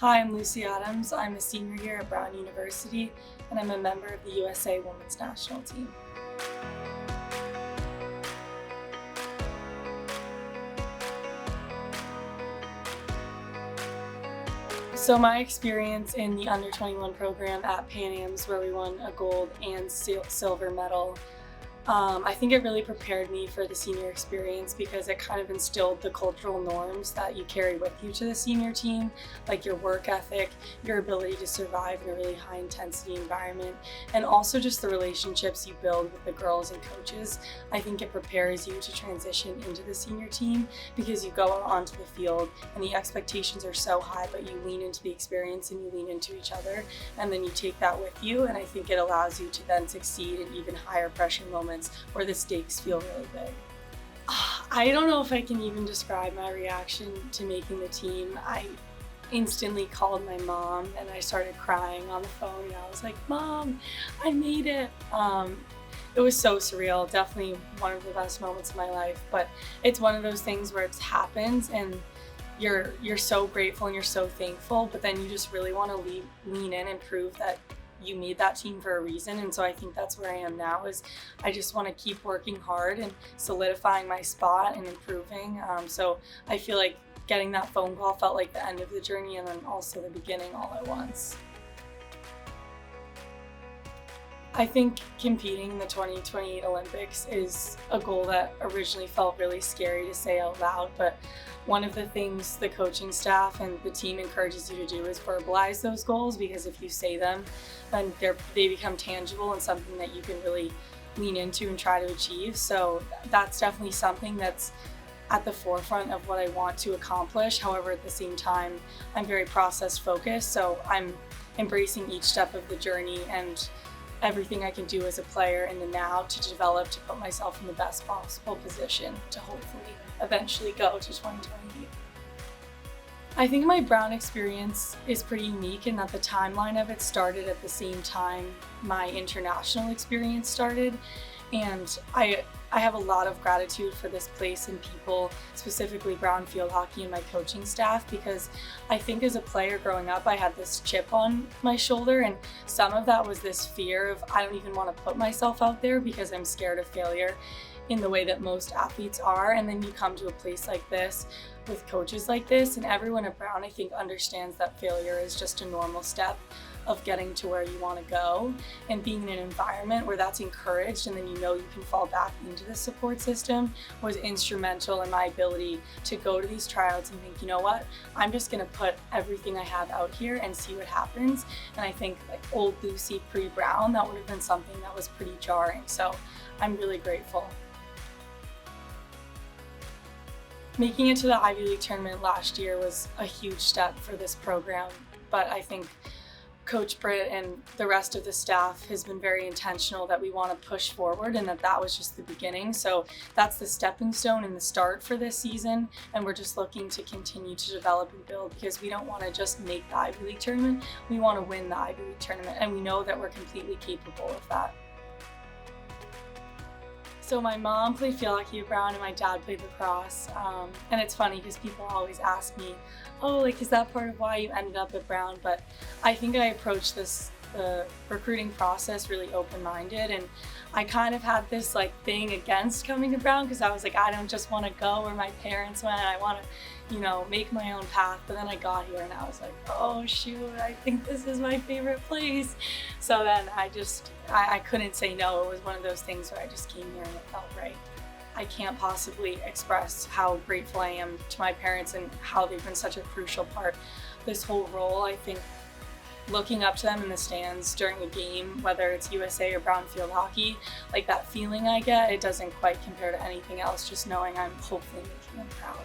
Hi, I'm Lucy Adams. I'm a senior here at Brown University, and I'm a member of the USA Women's National Team. So my experience in the under 21 program at Pan Am's, where we won a gold and silver medal, I think it really prepared me for the senior experience because it kind of instilled the cultural norms that you carry with you to the senior team, like your work ethic, your ability to survive in a really high intensity environment, and also just the relationships you build with the girls and coaches. I think it prepares you to transition into the senior team because you go out onto the field and the expectations are so high, but you lean into the experience and you lean into each other, and then you take that with you, and I think it allows you to then succeed in even higher pressure moments where the stakes feel really big. I don't know if I can even describe my reaction to making the team. I instantly called my mom and I started crying on the phone and I was like, "Mom, I made it." It was so surreal, definitely one of the best moments of my life, but it's one of those things where it happens and you're so grateful and you're so thankful, but then you just really want to lean in and prove that you made that team for a reason. And so I think that's where I am now, is I just want to keep working hard and solidifying my spot and improving. So I feel like getting that phone call felt like the end of the journey and then also the beginning all at once. I think competing in the 2028 Olympics is a goal that originally felt really scary to say out loud, but one of the things the coaching staff and the team encourages you to do is verbalize those goals, because if you say them, then they become tangible and something that you can really lean into and try to achieve. So that's definitely something that's at the forefront of what I want to accomplish. However, at the same time, I'm very process focused, so I'm embracing each step of the journey and everything I can do as a player in the now to develop, to put myself in the best possible position to hopefully eventually go to 2028. I think my Brown experience is pretty unique in that the timeline of it started at the same time my international experience started. And I have a lot of gratitude for this place and people, specifically Brown Field Hockey and my coaching staff, because I think as a player growing up, I had this chip on my shoulder, and some of that was this fear of I don't even want to put myself out there because I'm scared of failure in the way that most athletes are. And then you come to a place like this with coaches like this, and everyone at Brown, I think, understands that failure is just a normal step of getting to where you want to go, and being in an environment where that's encouraged and then you know you can fall back into the support system was instrumental in my ability to go to these tryouts and think, you know what, I'm just going to put everything I have out here and see what happens. And I think like old Lucy pre-Brown, that would have been something that was pretty jarring. So I'm really grateful. Making it to the Ivy League tournament last year was a huge step for this program, but I think Coach Britt and the rest of the staff has been very intentional that we want to push forward, and that was just the beginning. So that's the stepping stone and the start for this season, and we're just looking to continue to develop and build, because we don't want to just make the Ivy League tournament, we want to win the Ivy League tournament, and we know that we're completely capable of that. So my mom played field hockey at Brown and my dad played lacrosse. And it's funny because people always ask me, oh, like, is that part of why you ended up at Brown? But I think I approached the recruiting process really open-minded, and I kind of had this like thing against coming to Brown because I was like, I don't just want to go where my parents went. I want to, make my own path. But then I got here and I was like, oh shoot, I think this is my favorite place. So then I couldn't say no. It was one of those things where I just came here and it felt right. I can't possibly express how grateful I am to my parents and how they've been such a crucial part of this whole role. I think looking up to them in the stands during a game, whether it's USA or Brown Field Hockey, like that feeling I get, it doesn't quite compare to anything else, just knowing I'm hopefully making them proud.